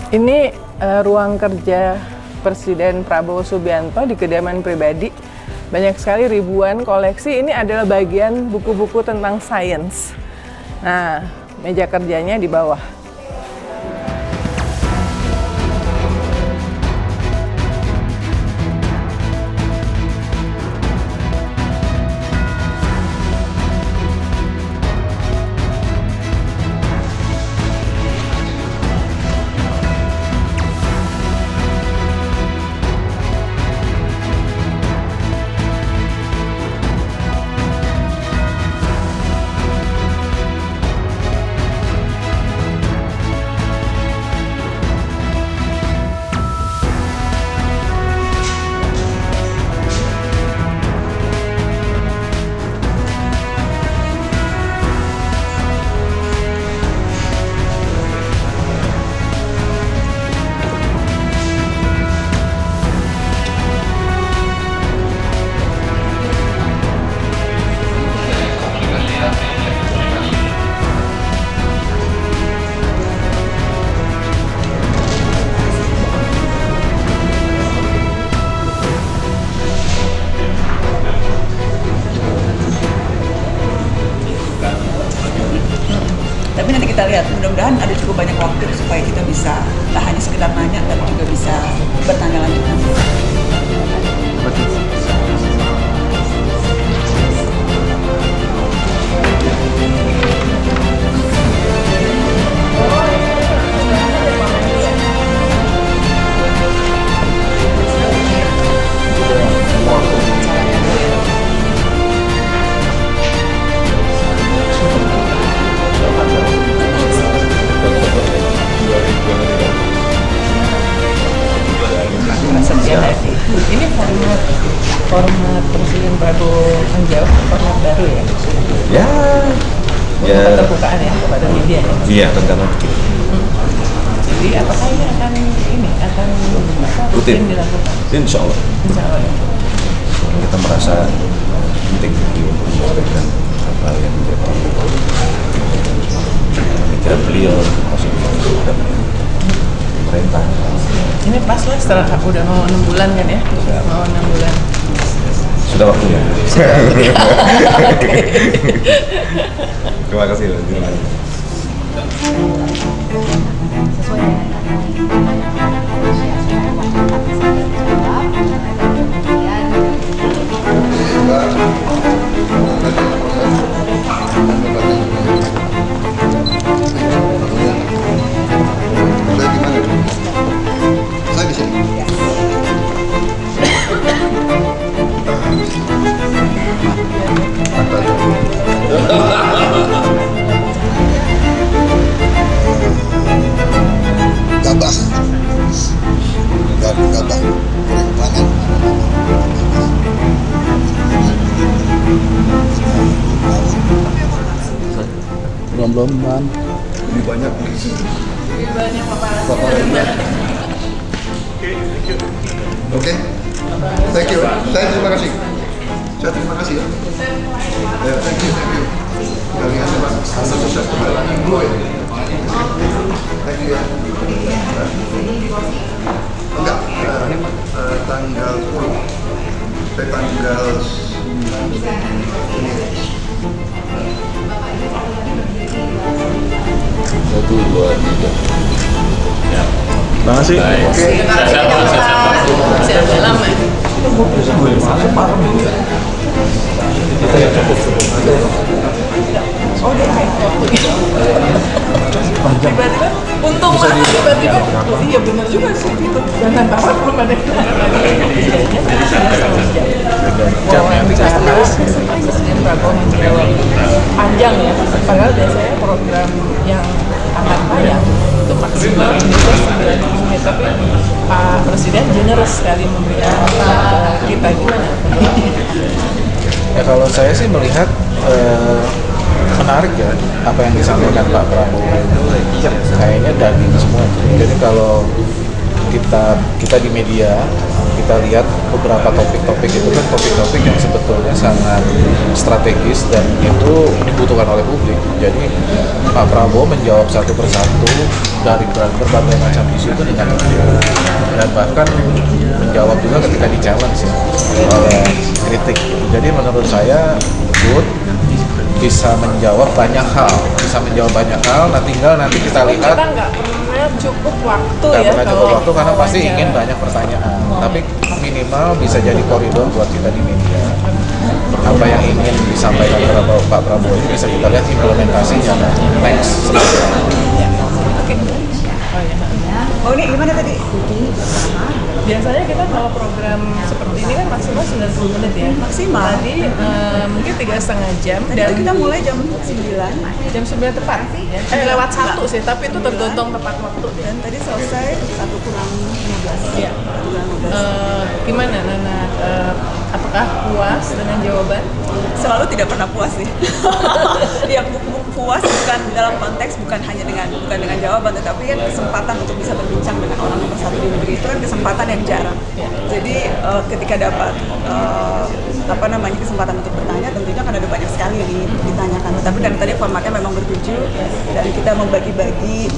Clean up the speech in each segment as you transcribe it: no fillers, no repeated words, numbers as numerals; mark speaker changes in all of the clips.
Speaker 1: Ini ruang kerja Presiden Prabowo Subianto di kediaman pribadi. Banyak sekali ribuan koleksi. Ini adalah bagian buku-buku tentang sains. Nah, meja kerjanya di bawah.
Speaker 2: Tapi nanti kita lihat, mudah-mudahan ada cukup banyak waktu supaya kita bisa tak hanya sekedar nanya, tapi juga bisa bertanya lanjutan.
Speaker 1: Ini format Presiden Prabowo menjawab, format baru ya?
Speaker 3: Ya.
Speaker 1: Keterbukaan ya kepada media ya?
Speaker 3: Iya, tentang itu.
Speaker 1: Jadi apakah ini akan rutin dilakukan?
Speaker 3: Insya Allah.
Speaker 1: Insya Allah ya.
Speaker 3: Kita merasa penting untuk menyampaikan apa yang menjadi pemikiran beliau, masuk terhadap pemerintah.
Speaker 1: Ini pas lah setelah udah mau 6 bulan kan ya? Udah mau 6 bulan.
Speaker 3: Sudah waktunya. Terima kasih.
Speaker 4: Gabah goreng panen belum ban lebih banyak paparannya. Oke, thank you. Saya terima kasih ya. Thank you. Kalian anda sukses kembali dulu ya. Thank you ya. Enggak, tanggal 10 sampai tanggal
Speaker 3: 1, 2, 3. Ya. Terima kasih.
Speaker 4: Oke.
Speaker 1: Masih agak lama ya? Oh dia kayak tiba-tiba untung banget tiba-tiba iya benar juga sih itu jangan tahu belum ada yang bicara Presiden Prabowo menjawab panjang ya padahal biasanya program yang akan tayang itu maksimal bisa 9 menit tapi Pak Presiden generous sekali memberikan kita gimana?
Speaker 5: Ya kalau saya sih melihat menarik ya apa yang disampaikan Pak Prabowo itu kayaknya daging semua. Jadi kalau kita di media kita kita lihat beberapa topik-topik itu kan topik-topik yang sebetulnya sangat strategis dan itu dibutuhkan oleh publik. Jadi Pak Prabowo menjawab satu persatu dari berbagai macam isu itu dengan dan bahkan menjawab juga ketika di-challenge ya, oleh kritik. Jadi menurut saya good, bisa menjawab banyak hal. Nah tinggal nanti kita lihat.
Speaker 1: Kita nggak pernah cukup waktu
Speaker 5: Nggak
Speaker 1: ya
Speaker 5: pernah cukup
Speaker 1: kalau
Speaker 5: waktu karena pasti
Speaker 1: wawancara.
Speaker 5: ingin banyak pertanyaan. Tapi minimal bisa jadi koridor buat kita di media. Apa yang ingin disampaikan oleh Pak Prabowo ini bisa kita lihat implementasinya next.
Speaker 2: Oh ini gimana tadi?
Speaker 1: Biasanya kita kalau program seperti ini kan maksimal 90 menit ya.
Speaker 2: Maksimal.
Speaker 1: Tadi mungkin 3,5 jam
Speaker 2: Tadi
Speaker 1: dan
Speaker 2: tuh kita mulai jam 9
Speaker 1: jam 9 tepat. Lewat 1 sih, tapi itu tergantung tepat waktu ya.
Speaker 2: dan tadi selesai 1 kurang 15.
Speaker 1: Iya.
Speaker 2: 1 kurang 15.
Speaker 1: Gimana Nana? Apakah puas dengan jawaban?
Speaker 2: Selalu tidak pernah puas sih. Ya puas bukan dalam konteks bukan dengan jawaban, tetapi kan kesempatan untuk bisa berbincang dengan orang nomor 1 di negeri itu kan kesempatan yang jarang. Jadi ketika dapat kesempatan untuk bertanya, tentunya kan ada banyak sekali yang ditanyakan. Tapi kan tadi formatnya memang bertuju dan kita membagi-bagi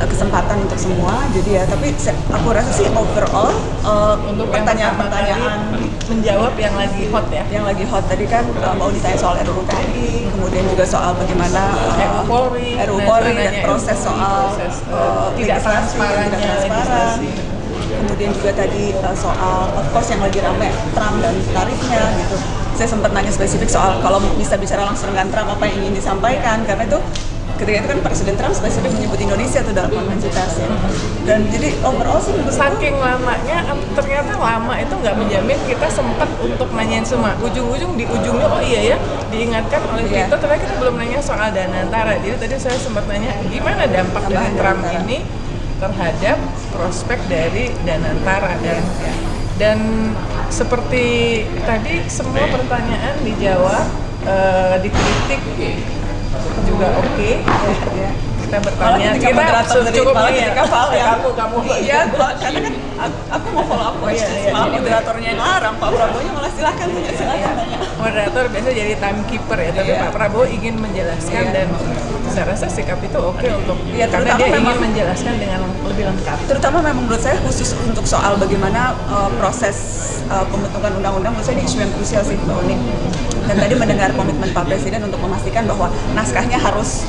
Speaker 2: kesempatan untuk semua. Jadi ya, tapi aku rasa sih overall
Speaker 1: Untuk
Speaker 2: pertanyaan
Speaker 1: menjawab yang lagi hot ya.
Speaker 2: yang lagi hot tadi kan mau ditanya soal RUU TNI, kemudian juga soal bagaimana
Speaker 1: RUU Polri,
Speaker 2: RUU
Speaker 1: dan
Speaker 2: Polri dan
Speaker 1: nanya
Speaker 2: proses soal
Speaker 1: tidak
Speaker 2: legislasi,
Speaker 1: transparannya
Speaker 2: tidak transparan.
Speaker 1: legislasi.
Speaker 2: Kemudian juga tadi soal of course yang lagi rame Trump dan tarifnya gitu. Saya sempat nanya spesifik soal kalau bisa bicara langsung dengan Trump apa yang ingin disampaikan, karena itu ketika itu kan Presiden Trump spesifik menyebut Indonesia tuh dalam konvensi pers ya. Dan jadi overall sih menurut aku,
Speaker 1: Saking lamanya, ternyata lama itu nggak menjamin kita sempat untuk nanyain semua. Ujung-ujung di ujungnya, oh iya ya, diingatkan oleh
Speaker 2: Iya.
Speaker 1: Vito, ternyata kita belum nanya soal Danantara. Jadi tadi saya sempat nanya, gimana dampak dari
Speaker 2: Tambahan
Speaker 1: Trump
Speaker 2: Danantara.
Speaker 1: ini terhadap prospek dari Danantara dan seperti tadi semua pertanyaan dijawab, dikritik juga oke. Kita bertanya,
Speaker 2: ketika moderator dari malah
Speaker 1: secukupnya.
Speaker 2: ketika Val ya
Speaker 1: Kamu
Speaker 2: iya karena kan aku mau follow up questions,
Speaker 1: Iya,
Speaker 2: malah
Speaker 1: iya.
Speaker 2: moderatornya yang larang, Pak Prabowo-nya malah silakan tanya.
Speaker 1: Moderator biasa jadi timekeeper ya, tapi
Speaker 2: Iya.
Speaker 1: Pak Prabowo ingin menjelaskan
Speaker 2: Iya.
Speaker 1: dan saya rasa sikap itu oke untuk
Speaker 2: Iya,
Speaker 1: karena
Speaker 2: terutama
Speaker 1: dia ingin
Speaker 2: memang-
Speaker 1: menjelaskan dengan lebih lengkap.
Speaker 2: Terutama memang menurut saya khusus untuk soal bagaimana proses pembentukan undang-undang, menurut saya ini isu yang krusial sih Mbak Uni. Dan tadi mendengar komitmen Pak Presiden untuk memastikan bahwa naskahnya harus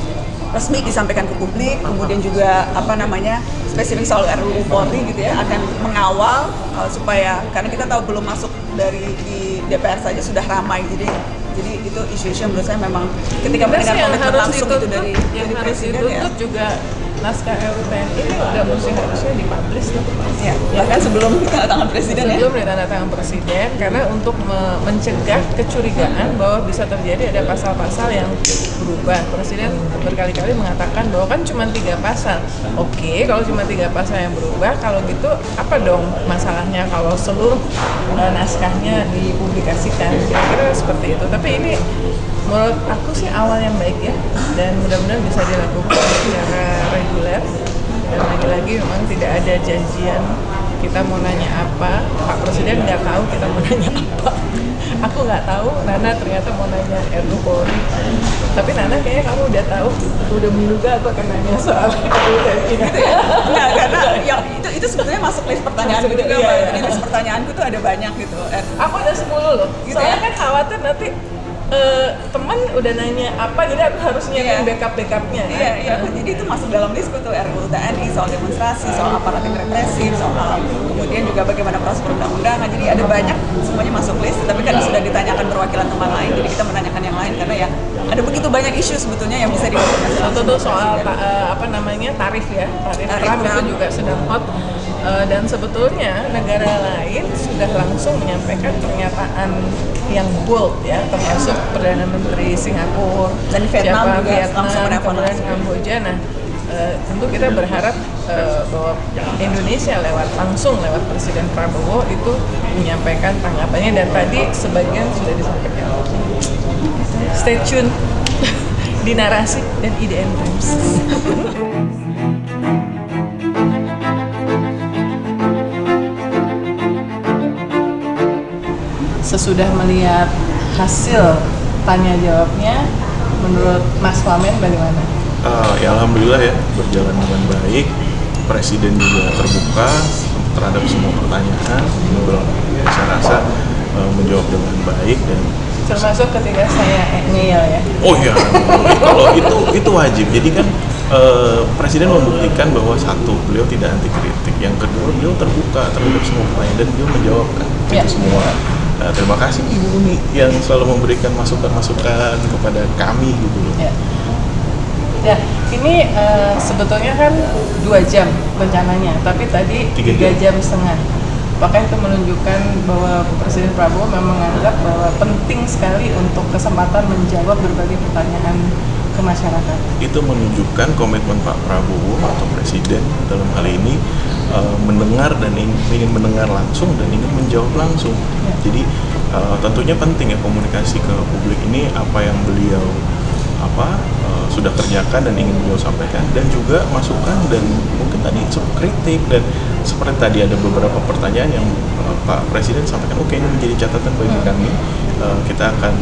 Speaker 2: resmi disampaikan ke publik, kemudian juga spesifik soal RUU Polri gitu ya, akan mengawal supaya, karena kita tahu belum masuk dari di DPR saja sudah ramai, jadi itu isu-isu yang menurut saya memang ketika mendengar
Speaker 1: yang
Speaker 2: komitmen
Speaker 1: harus
Speaker 2: langsung itu dari
Speaker 1: harus
Speaker 2: Presiden ya.
Speaker 1: dituntut juga naskah RUU TNI ini udah harusnya dipublish tuh.
Speaker 2: Ya, bahkan sebelum tanda tangan Presiden ya.
Speaker 1: Sebelum ditandatangan Presiden, karena untuk mencegah kecurigaan bahwa bisa terjadi ada pasal-pasal yang berubah. Presiden berkali-kali mengatakan bahwa kan cuma 3 pasal. Oke, kalau cuma 3 pasal yang berubah, kalau gitu apa dong masalahnya kalau seluruh naskahnya dipublikasikan? Kira-kira seperti itu. Tapi ini menurut aku sih awal yang baik ya, dan mudah-mudahan bisa dilakukan secara reguler. Dan lagi-lagi memang tidak ada janjian kita mau nanya apa. Pak Presiden nggak tahu kita mau nanya apa. Aku nggak tahu, Nana ternyata mau nanya RUU Polri. Tapi Nana kayaknya kamu udah tahu, udah menduga aku akan nanya soal RUU TNI.
Speaker 2: Enggak, karena yang itu sebetulnya masuk list pertanyaanku
Speaker 1: Masuk,
Speaker 2: juga,
Speaker 1: iya,
Speaker 2: Mbak.
Speaker 1: iya.
Speaker 2: Jadi list pertanyaanku tuh ada banyak gitu.
Speaker 1: Aku ada 10 loh.
Speaker 2: Gitu
Speaker 1: Soalnya
Speaker 2: ya?
Speaker 1: kan khawatir nanti teman udah nanya apa, jadi aku harus nyiapin
Speaker 2: Iya.
Speaker 1: backup-backupnya.
Speaker 2: Iya, jadi itu masuk dalam listku tuh RUU TNI, soal demonstrasi, soal aparatur represif, soal kemudian juga bagaimana proses perundang-undangan. Jadi ada banyak, semuanya masuk list, tapi kan sudah ditanyakan perwakilan teman lain, jadi kita menanyakan yang lain karena ya ada begitu banyak isu sebetulnya yang bisa dikoordinasi
Speaker 1: Satu
Speaker 2: langsung
Speaker 1: tuh
Speaker 2: dengan
Speaker 1: soal
Speaker 2: Presiden.
Speaker 1: tarif ya, tarif
Speaker 2: Tarif
Speaker 1: Trump itu
Speaker 2: Trump.
Speaker 1: juga sedang hot. Dan sebetulnya negara lain sudah langsung menyampaikan pernyataan yang bold ya, termasuk Perdana Menteri Singapura
Speaker 2: Dan Vietnam juga
Speaker 1: Vietnam,
Speaker 2: langsung merespon
Speaker 1: kemudian
Speaker 2: langsung.
Speaker 1: Kamboja. Nah, tentu kita berharap bahwa Indonesia langsung lewat Presiden Prabowo itu menyampaikan tanggapannya, dan tadi sebagian sudah disampaikan. Stay tune di Narasi dan IDN Times. sesudah melihat hasil tanya jawabnya, menurut Mas Wamen bagaimana?
Speaker 6: Ya alhamdulillah ya, berjalan dengan baik. Presiden juga terbuka terhadap semua pertanyaan. Saya rasa menjawab dengan baik dan
Speaker 1: Termasuk ketika saya ngeyel ya.
Speaker 6: oh ya, kalau itu wajib. Jadi kan Presiden membuktikan bahwa satu, beliau tidak anti kritik. Yang kedua, beliau terbuka terhadap semua pertanyaan dan beliau menjawabkan itu semua. Terima kasih Ibu Uni yang selalu memberikan masukan-masukan kepada kami gitu loh.
Speaker 1: Ya, ini sebetulnya kan 2 jam rencananya, tapi tadi 3 jam setengah. Apakah itu menunjukkan bahwa Presiden Prabowo memang menganggap bahwa penting sekali untuk kesempatan menjawab berbagai pertanyaan ke masyarakat?
Speaker 6: Itu menunjukkan komitmen Pak Prabowo atau Presiden dalam hal ini mendengar dan ingin mendengar langsung dan ingin menjawab langsung. Jadi tentunya penting ya komunikasi ke publik ini, apa yang beliau sudah kerjakan dan ingin beliau sampaikan, dan juga masukan dan mungkin tadi kritik, dan seperti tadi ada beberapa pertanyaan yang Pak Presiden sampaikan, oke, ini menjadi catatan bagi kami. Kita akan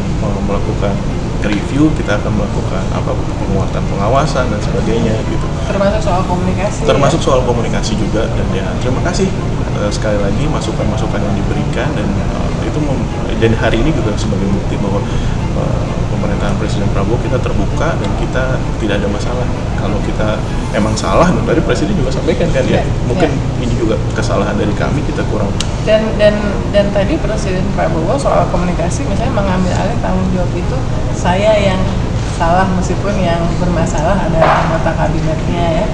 Speaker 6: melakukan review, kita akan melakukan penguatan pengawasan dan sebagainya gitu.
Speaker 1: Termasuk soal komunikasi.
Speaker 6: Termasuk soal komunikasi juga, dan ya terima kasih sekali lagi masukan-masukan yang diberikan, dan itu dan hari ini juga sebagai bukti bahwa pemerintahan Presiden Prabowo kita terbuka dan kita tidak ada masalah. Kalau kita emang salah, tadi Presiden juga sampaikan kan mungkin ini juga kesalahan dari kami, kita kurang.
Speaker 1: Dan tadi Presiden Prabowo soal komunikasi misalnya mengambil alih tanggung jawab itu saya yang salah meskipun yang bermasalah adalah anggota kabinetnya ya.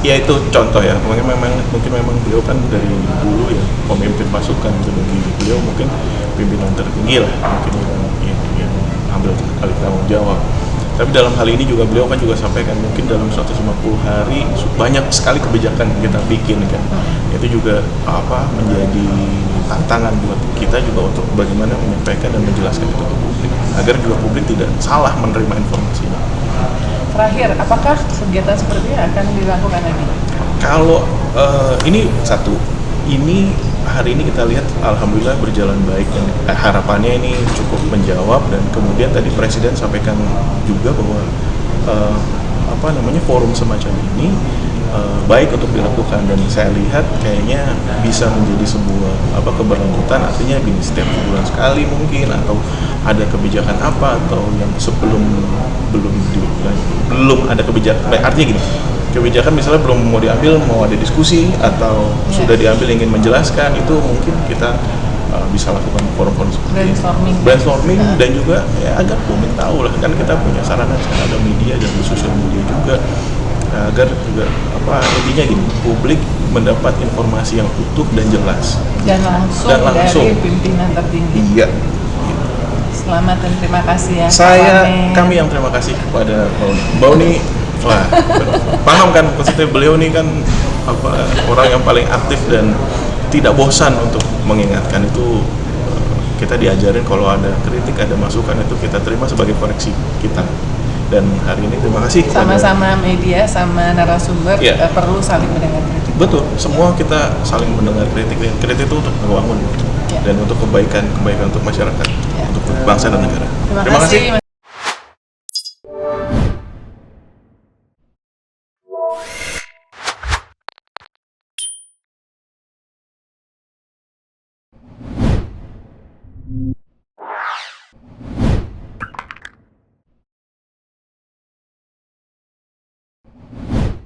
Speaker 6: Ya itu contoh ya, mungkin memang beliau kan dari dulu ya pemimpin pasukan, gitu. Bagi beliau mungkin pimpinan tertinggi lah, mungkin yang ambil alih tanggung jawab. Tapi dalam hal ini juga beliau kan juga sampaikan mungkin dalam 150 hari banyak sekali kebijakan yang kita bikin kan. Itu juga menjadi tantangan buat kita juga untuk bagaimana menyampaikan dan menjelaskan itu ke publik agar juga publik tidak salah menerima informasinya.
Speaker 1: Terakhir, apakah kegiatan seperti ini akan dilakukan lagi?
Speaker 6: Kalau ini hari ini kita lihat alhamdulillah berjalan baik, dan harapannya ini cukup menjawab, dan kemudian tadi Presiden sampaikan juga bahwa forum semacam ini baik untuk dilakukan, dan saya lihat kayaknya bisa menjadi sebuah keberlanjutan. Artinya gini, setiap bulan sekali mungkin, atau ada kebijakan atau yang belum ada kebijakan, artinya gini, kebijakan misalnya belum mau diambil, mau ada diskusi, atau sudah diambil ingin menjelaskan, itu mungkin kita bisa lakukan forum-forum seperti brainstorming dan juga ya agar publik tahu lah, kan kita punya sarana sekarang, ada media dan sosial media juga, agar juga intinya gini, publik mendapat informasi yang utuh dan jelas
Speaker 1: dan langsung dari pimpinan tertinggi.
Speaker 6: Iya.
Speaker 1: Selamat dan terima kasih ya.
Speaker 6: Kami yang terima kasih kepada Mbak Uni. Wah, paham kan maksudnya, beliau nih kan orang yang paling aktif dan tidak bosan untuk mengingatkan. Itu kita diajarin kalau ada kritik, ada masukan, itu kita terima sebagai koreksi kita. Dan hari ini terima kasih
Speaker 1: sama-sama media sama narasumber perlu saling mendengar kritik.
Speaker 6: Betul, semua kita saling mendengar kritik. Kritik itu untuk membangun dan untuk kebaikan untuk masyarakat, untuk bangsa dan negara.
Speaker 1: Terima kasih.